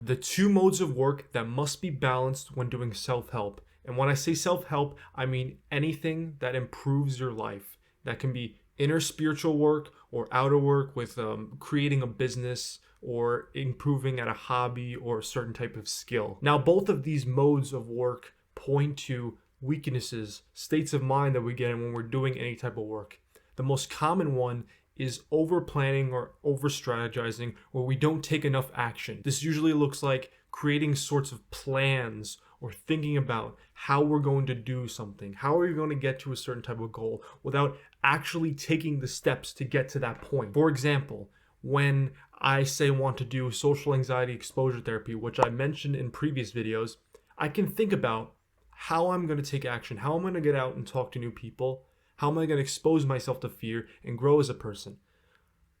The two modes of work that must be balanced when doing self-help. And when I say self-help, I mean anything that improves your life. That can be inner spiritual work or outer work with creating a business or improving at a hobby or a certain type of skill. Now, both of these modes of work point to weaknesses, states of mind that we get in when we're doing any type of work. The most common one is over planning or over strategizing, where we don't take enough action. This usually looks like creating sorts of plans or thinking about how we're going to do something, how are we going to get to a certain type of goal without actually taking the steps to get to that point. For example, when I say want to do social anxiety exposure therapy, which I mentioned in previous videos, I can think about how I'm going to take action, how I'm going to get out and talk to new people, how am I going to expose myself to fear and grow as a person.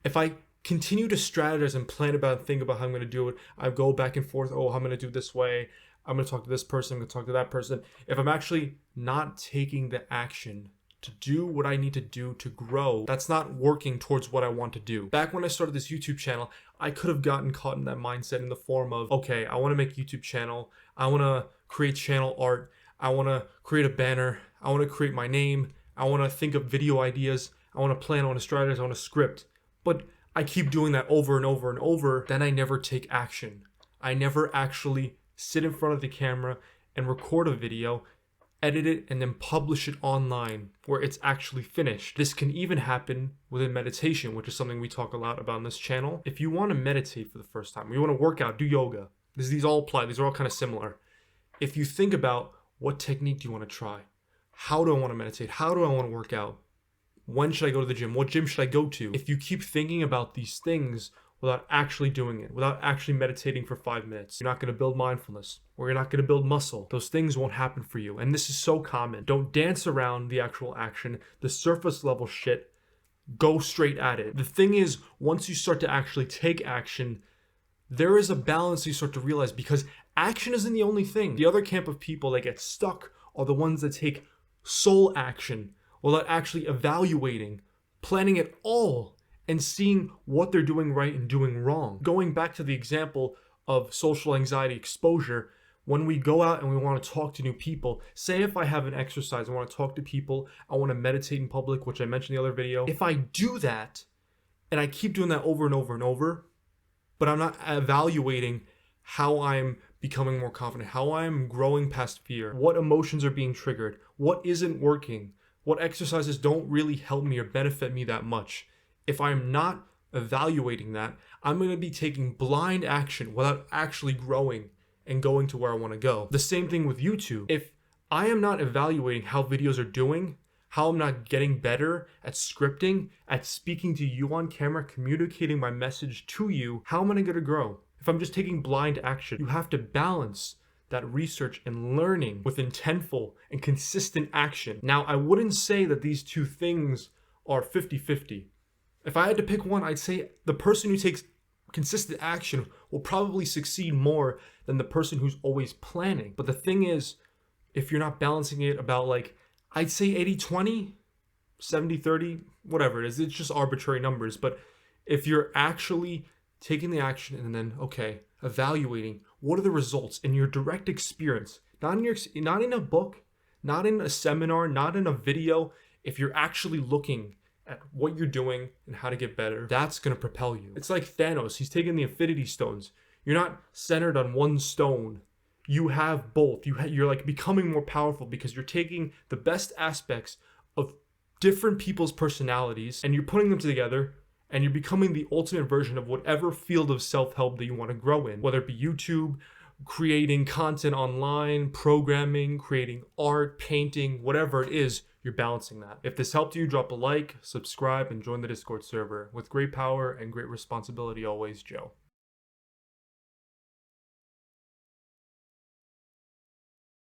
If I continue to strategize and plan about and think about how I'm going to do it, I go back and forth, I'm going to do it this way, I'm going to talk to this person, I'm going to talk to that person. If I'm actually not taking the action to do what I need to do to grow, that's not working towards what I want to do. Back when I started this YouTube channel, I could have gotten caught in that mindset in the form of, okay, I want to make a YouTube channel, I want to create channel art, I want to create a banner, I want to create my name, I want to think of video ideas, I want to plan, I want to strategize, I want to script. But I keep doing that over and over and over, then I never take action. I never actually sit in front of the camera and record a video, edit it, and then publish it online where it's actually finished. This can even happen within meditation, which is something we talk a lot about on this channel. If you want to meditate for the first time, you want to work out, do yoga, these all apply, these are all kind of similar. If you think about what technique do you want to try? How do I want to meditate? How do I want to work out? When should I go to the gym? What gym should I go to? If you keep thinking about these things without actually doing it, without actually meditating for 5 minutes, you're not going to build mindfulness, or you're not going to build muscle. Those things won't happen for you. And this is so common. Don't dance around the actual action, the surface level shit. Go straight at it. The thing is, once you start to actually take action, there is a balance you start to realize, because action isn't the only thing. The other camp of people that get stuck are the ones that take sole action without actually evaluating, planning it all, and seeing what they're doing right and doing wrong. Going back to the example of social anxiety exposure, when we go out and we want to talk to new people, say if I have an exercise, I want to talk to people, I want to meditate in public, which I mentioned in the other video. If I do that, and I keep doing that over and over and over, but I'm not evaluating how I'm becoming more confident, how I'm growing past fear, what emotions are being triggered, what isn't working, what exercises don't really help me or benefit me that much. If I'm not evaluating that, I'm going to be taking blind action without actually growing and going to where I want to go. The same thing with YouTube. If I am not evaluating how videos are doing, how I'm not getting better at scripting, at speaking to you on camera, communicating my message to you, how am I going to grow? If I'm just taking blind action, you have to balance that research and learning with intentful and consistent action. Now, I wouldn't say that these two things are 50-50. If I had to pick one, I'd say the person who takes consistent action will probably succeed more than the person who's always planning. But the thing is, if you're not balancing it about, like, I'd say 80-20, 70-30, whatever it is, it's just arbitrary numbers. But if you're actually taking the action and then, okay, evaluating what are the results in your direct experience, not in a book, not in a seminar, not in a video, if you're actually looking at what you're doing and how to get better, that's going to propel you. It's like Thanos. He's taking the Infinity Stones. You're not centered on one stone. You have both. You're like becoming more powerful because you're taking the best aspects of different people's personalities and you're putting them together, and you're becoming the ultimate version of whatever field of self-help that you want to grow in, whether it be YouTube, creating content online, programming, creating art, painting, whatever it is, you're balancing that. If this helped you, drop a like, subscribe, and join the Discord server. With great power and great responsibility always, Joe.